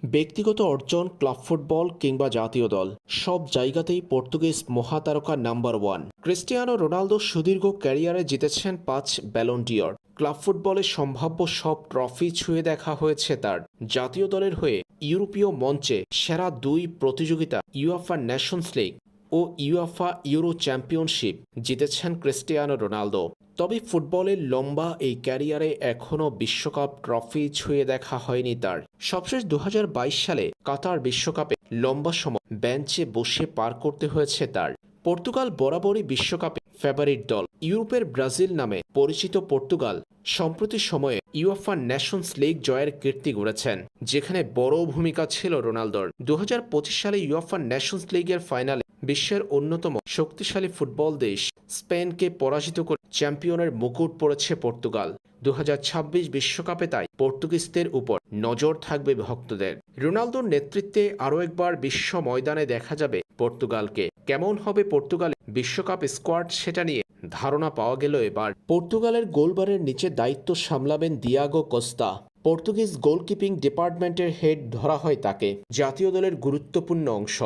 ব্যক্তিগত অর্জন, club football কিংবা জাতীয় দল, সব জায়গাতেই পর্তুগিজ মহাতারকা নাম্বার ওয়ান। ক্রিস্টিয়ানো রোনালদো সুদীর্ঘ ক্যারিয়ারে জিতেছেন 5 ব্যালন ডি'র। ক্লাব ফুটবলে সম্ভাব্য সব ট্রফি ছুঁয়ে দেখা হয়েছে তার। জাতীয় দলের হয়ে ইউরোপীয় মঞ্চে সেরা 2 প্রতিযোগিতা ইউএফা নেশনস লিগ ও ইউএফা ইউরো চ্যাম্পিয়নশিপ জিতেছেন ক্রিস্টিয়ানো রোনালদো। তবে ফুটবলের লম্বা এই ক্যারিয়ারে এখনও বিশ্বকাপ ট্রফি ছুঁয়ে দেখা হয়নি তার। সবশেষ 2022 সালে কাতার বিশ্বকাপে লম্বা সময় বেঞ্চে বসে পার করতে হয়েছে তার। পর্তুগাল বরাবরই বিশ্বকাপে ফেভারিট দল। ইউরোপের ব্রাজিল নামে পরিচিত পর্তুগাল সম্প্রতি সময়ে ইউএফা নেশনস লিগ জয়ের কীর্তি গড়েছেন, যেখানে বড় ভূমিকা ছিল রোনালদোর। 2025 সালে ইউএফা নেশনস লিগের ফাইনালে বিশ্বের অন্যতম শক্তিশালী ফুটবল দেশ স্পেনকে পরাজিত করে চ্যাম্পিয়নের মুকুট পড়েছে পর্তুগাল। 2026 বিশ্বকাপে তাই পর্তুগিজদের উপর নজর থাকবে ভক্তদের। রোনালদোর নেতৃত্বে আরও একবার বিশ্ব ময়দানে দেখা যাবে পর্তুগালকে। কেমন হবে পর্তুগালের বিশ্বকাপ স্কোয়াড সেটা নিয়ে ধারণা পাওয়া গেল এবার। পর্তুগালের গোলবারের নিচে দায়িত্ব সামলাবেন দিয়াগো কোস্তা। পর্তুগিজ গোলকিপিং ডিপার্টমেন্টের হেড ধরা হয় তাকে। জাতীয় দলের গুরুত্বপূর্ণ অংশ।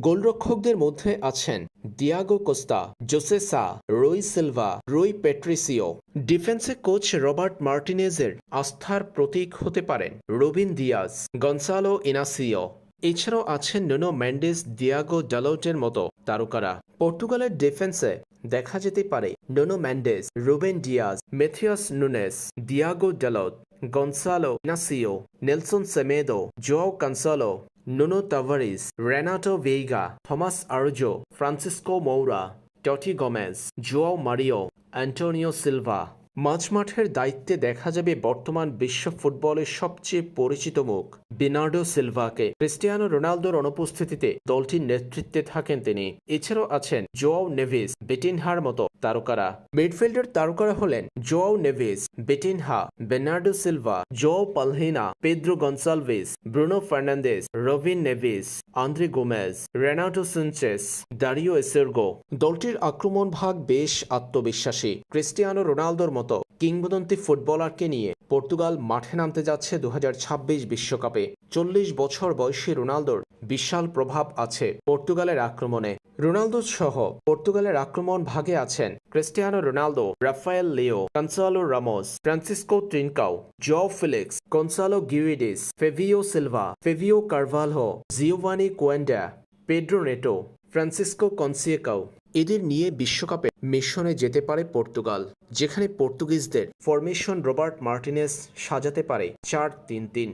গোলরক্ষকদের মধ্যে আছেন দিয়াগো কোস্তা, জোসে সা, রুই সিলভা, রুই পেট্রিসিও। ডিফেন্সে কোচ রবার্ট মার্টিনেজের আস্থার প্রতীক হতে পারেন রুবিন দিয়াজ, গনসালো ইনাসিও। এছাড়াও আছেন নুনো মেন্ডেস, দিয়াগো ডালোটের মতো তারকারা। পর্তুগালের ডিফেন্সে দেখা যেতে পারে Nuno Mendes, Ruben Dias, Matheus Nunes, Diogo Dalot, Goncalo Inacio, Nelson Semedo, Joao Cancelo, Nuno Tavares, Renato Veiga, Tomas Araujo, Francisco Moura, Toti Gomes, Joao Mario, Antonio Silva. মাঝমাঠের দায়িত্বে দেখা যাবে বর্তমান বিশ্ব ফুটবলের সবচেয়ে পরিচিত মুখ বের্নার্ডো সিলভাকে। ক্রিস্টিয়ানো রোনালদোর অনুপস্থিতিতে দলটির নেতৃত্বে থাকেন তিনি। এছাড়াও আছেন জোয়াও নেভিস, বেটিনহার মতো তারকারা। মিডফিল্ডের তারকারা হলেন Joao Neves, Vitinha, Bernardo Silva, Joao Palhinha, Pedro Goncalves, Bruno Fernandes, Ruben Neves, Andre Gomes, Renato Sanches, Dario Essugo. দলটির আক্রমণ ভাগ বেশ আত্মবিশ্বাসী। ক্রিস্টিয়ানো রোনালদোর মতো কিংবদন্তি ফুটবলারকে নিয়ে পর্তুগাল মাঠে নামতে যাচ্ছে 2026 বিশ্বকাপে। 40 বছর বয়সী রোনালদোর বিশাল প্রভাব আছে পর্তুগালের আক্রমণে। রোনালদো সহ পর্তুগালের আক্রমণ ভাগে আছেন Cristiano Ronaldo, Rafael Leao, Goncalo Ramos, Francisco Trincao, Joao Felix, Goncalo Guedes, Fabio Silva, Fabio Carvalho, Geovany Quenda, Pedro Neto, Francisco Conceicao. এদের নিয়ে বিশ্বকাপে মিশনে যেতে পারে পর্তুগাল, যেখানে পর্তুগিজদের ফরমেশন রবার্ট মার্টিনেজ সাজাতে পারে 4-3-3।